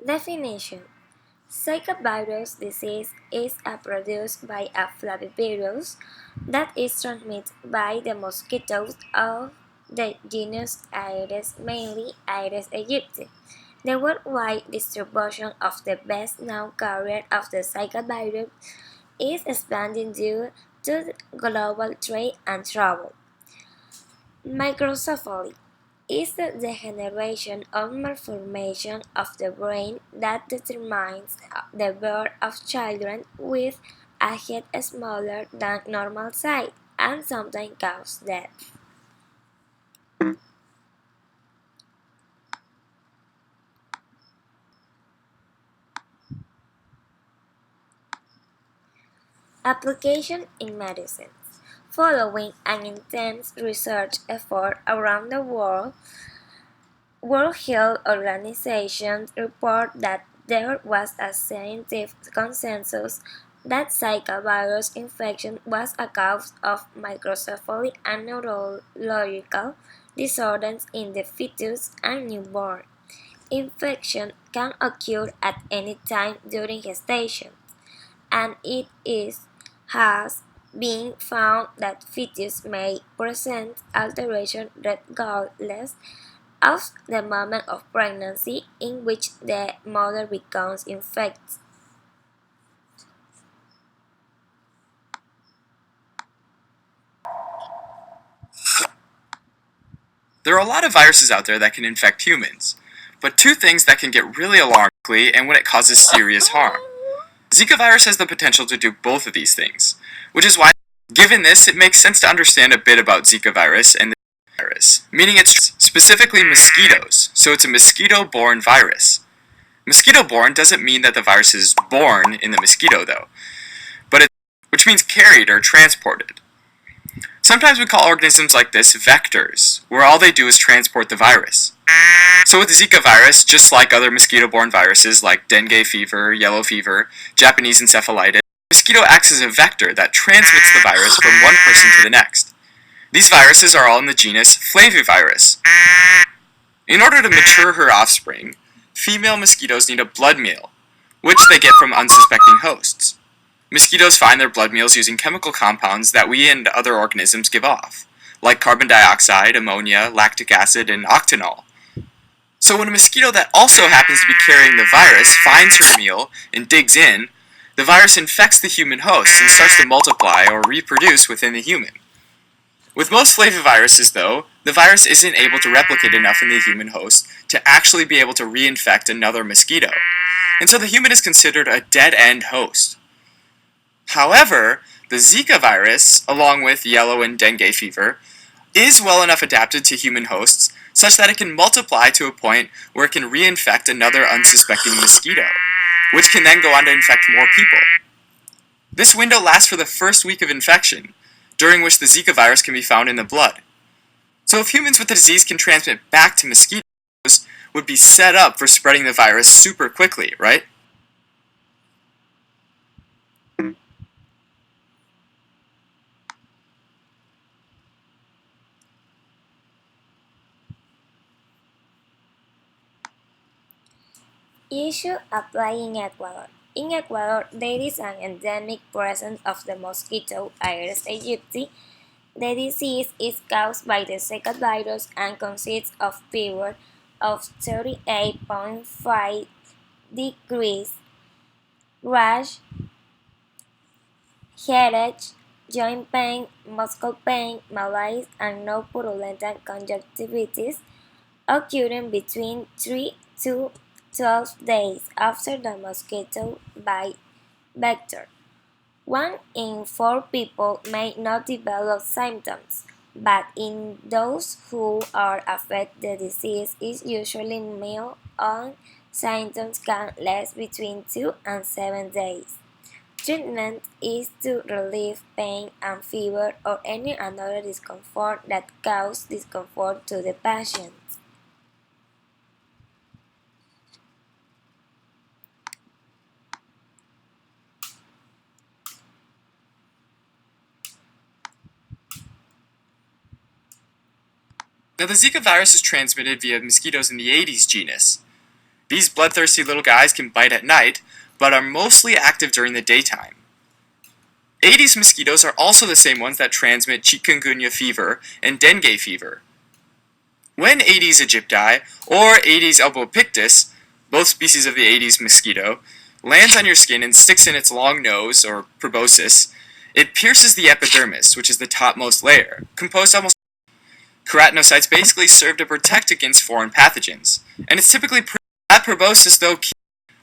Definition: Zika virus disease is produced by a flavivirus that is transmitted by the mosquitoes of the genus Aedes, mainly Aedes aegypti. The worldwide distribution of the best-known carrier of the Zika virus is expanding due to global trade and travel. Microcephaly is the degeneration or malformation of the brain that determines the birth of children with a head smaller than normal size and sometimes causes death. Application in medicine. Following an intense research effort around the world, World Health Organization reported that there was a scientific consensus that Zika virus infection was a cause of microcephaly and neurological disorders in the fetus and newborn. Infection can occur at any time during gestation, and it has been found that fetus may present alteration regardless of the moment of pregnancy in which the mother becomes infected. There are a lot of viruses out there that can infect humans, but two things that can get really alarming quickly and when it causes serious harm. Zika virus has the potential to do both of these things, which is why, given this, it makes sense to understand a bit about Zika virus and the virus, meaning it's specifically mosquitoes, so it's a mosquito-borne virus. Mosquito-borne doesn't mean that the virus is born in the mosquito, though, which means carried or transported. Sometimes we call organisms like this vectors, where all they do is transport the virus. So with the Zika virus, just like other mosquito-borne viruses like dengue fever, yellow fever, Japanese encephalitis, the mosquito acts as a vector that transmits the virus from one person to the next. These viruses are all in the genus Flavivirus. In order to mature her offspring, female mosquitoes need a blood meal, which they get from unsuspecting hosts. Mosquitoes find their blood meals using chemical compounds that we and other organisms give off, like carbon dioxide, ammonia, lactic acid, and octanol. So when a mosquito that also happens to be carrying the virus finds her meal and digs in, the virus infects the human host and starts to multiply or reproduce within the human. With most flaviviruses, though, the virus isn't able to replicate enough in the human host to actually be able to reinfect another mosquito, and so the human is considered a dead-end host. However, the Zika virus, along with yellow and dengue fever, is well enough adapted to human hosts such that it can multiply to a point where it can reinfect another unsuspecting mosquito, which can then go on to infect more people. This window lasts for the first week of infection, during which the Zika virus can be found in the blood. So if humans with the disease can transmit back to mosquitoes, would be set up for spreading the virus super quickly, right? Issue apply in Ecuador. In Ecuador, there is an endemic presence of the mosquito Aedes aegypti. The disease is caused by the Zika virus and consists of fever of 38.5 degrees, rash, headache, joint pain, muscle pain, malaise, and no purulent conjunctivitis occurring between 3 to 12 days after the mosquito bite vector. 1 in 4 people may not develop symptoms, but in those who are affected, the disease is usually mild and symptoms can last between 2 and 7 days. Treatment is to relieve pain and fever or any other discomfort that causes discomfort to the patient. Now, the Zika virus is transmitted via mosquitoes in the Aedes genus. These bloodthirsty little guys can bite at night, but are mostly active during the daytime. Aedes mosquitoes are also the same ones that transmit chikungunya fever and dengue fever. When Aedes aegypti, or Aedes albopictus, both species of the Aedes mosquito, lands on your skin and sticks in its long nose, or proboscis, it pierces the epidermis, which is the topmost layer, composed almost. Keratinocytes basically serve to protect against foreign pathogens, and it's typically that proboscis, though,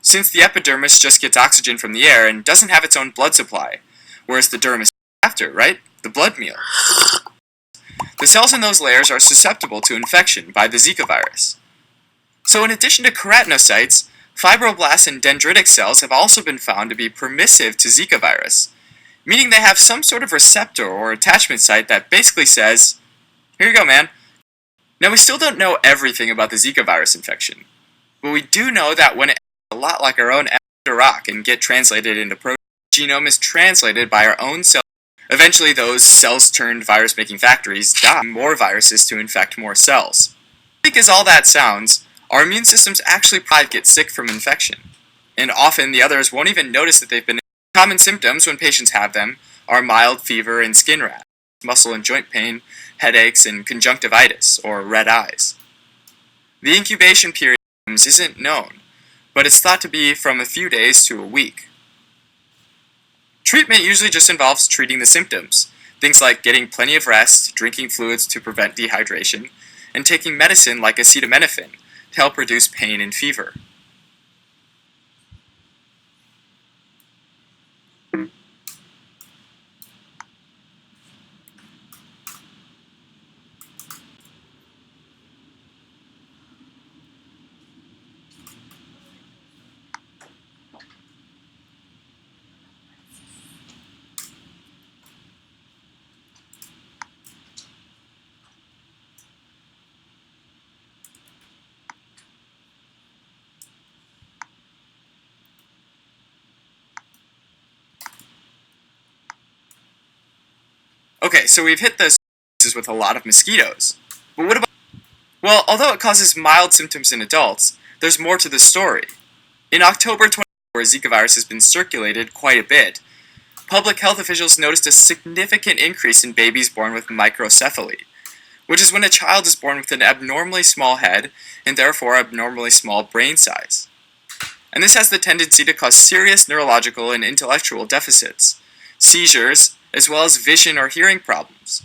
since the epidermis just gets oxygen from the air and doesn't have its own blood supply, whereas the dermis after, right? The blood meal. The cells in those layers are susceptible to infection by the Zika virus. So in addition to keratinocytes, fibroblasts and dendritic cells have also been found to be permissive to Zika virus, meaning they have some sort of receptor or attachment site that basically says, here you go, man. Now, we still don't know everything about the Zika virus infection, but we do know that when it acts a lot like our own rock and get translated into protein, the genome is translated by our own cells. Eventually, those cells-turned virus-making factories die more viruses to infect more cells. Like as all that sounds, our immune systems actually get sick from infection, and often the others won't even notice that they've been. Common symptoms when patients have them are mild fever and skin rash, muscle and joint pain, headaches, and conjunctivitis, or red eyes. The incubation period isn't known, but it's thought to be from a few days to a week. Treatment usually just involves treating the symptoms, things like getting plenty of rest, drinking fluids to prevent dehydration, and taking medicine like acetaminophen to help reduce pain and fever. Okay, so we've hit those with a lot of mosquitoes. But what about... Well, although it causes mild symptoms in adults, there's more to the story. In October 2024, Zika virus has been circulated quite a bit. Public health officials noticed a significant increase in babies born with microcephaly, which is when a child is born with an abnormally small head and therefore abnormally small brain size. And this has the tendency to cause serious neurological and intellectual deficits, seizures, as well as vision or hearing problems.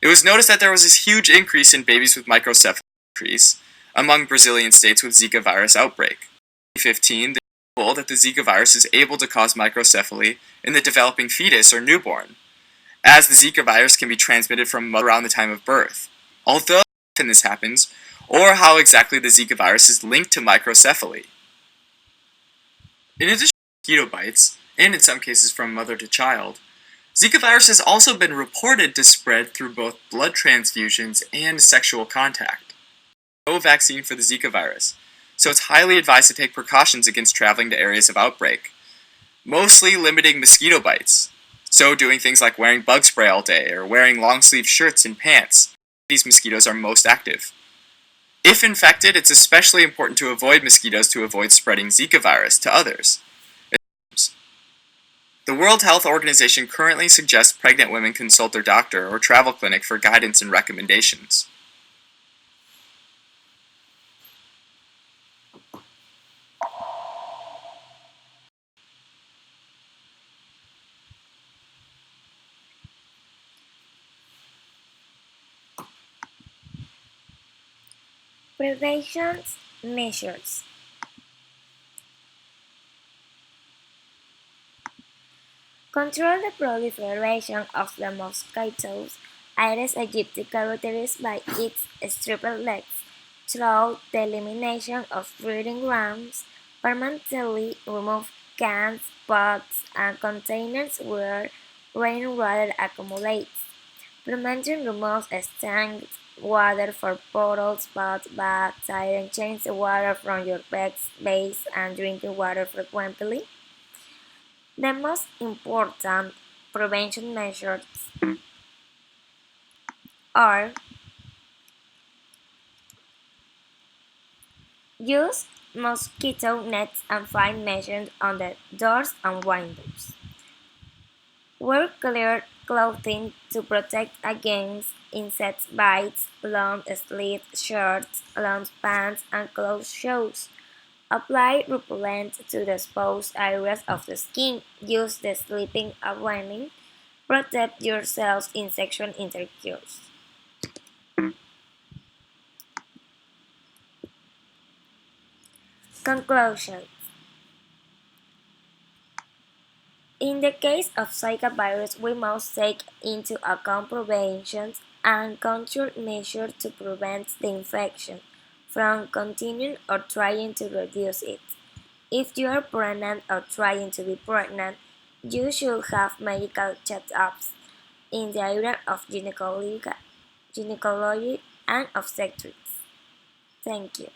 It was noticed that there was this huge increase in babies with microcephaly among Brazilian states with Zika virus outbreak. In 2015, they were told that the Zika virus is able to cause microcephaly in the developing fetus or newborn, as the Zika virus can be transmitted from mother around the time of birth. Although often this happens, or how exactly the Zika virus is linked to microcephaly. In addition to mosquito bites, and in some cases from mother to child, Zika virus has also been reported to spread through both blood transfusions and sexual contact. No vaccine for the Zika virus, so it's highly advised to take precautions against traveling to areas of outbreak, mostly limiting mosquito bites, so doing things like wearing bug spray all day or wearing long-sleeve shirts and pants. These mosquitoes are most active. If infected, it's especially important to avoid mosquitoes to avoid spreading Zika virus to others. The World Health Organization currently suggests pregnant women consult their doctor or travel clinic for guidance and recommendations. Prevention measures. Control the proliferation of the mosquitoes Aedes aegypti characterized by its striped legs through the elimination of breeding grounds, permanently remove cans, pots, and containers where rainwater accumulates. Prevention removes stagnant water for bottles, pots, bags, and change the water from your base and drinking water frequently. The most important prevention measures are Use mosquito nets and find measures on the doors and windows. Wear clear clothing to protect against insect bites, long sleeve shirts, long pants, and closed shoes. Apply repellent to the exposed areas of the skin. Use the sleeping warning. Protect yourselves in sexual intercourse. Conclusion. In the case of Zika virus, we must take into account prevention and control measures to prevent the infection from continuing or trying to reduce it. If you are pregnant or trying to be pregnant, you should have medical checkups in the area of gynecology and obstetrics. Thank you.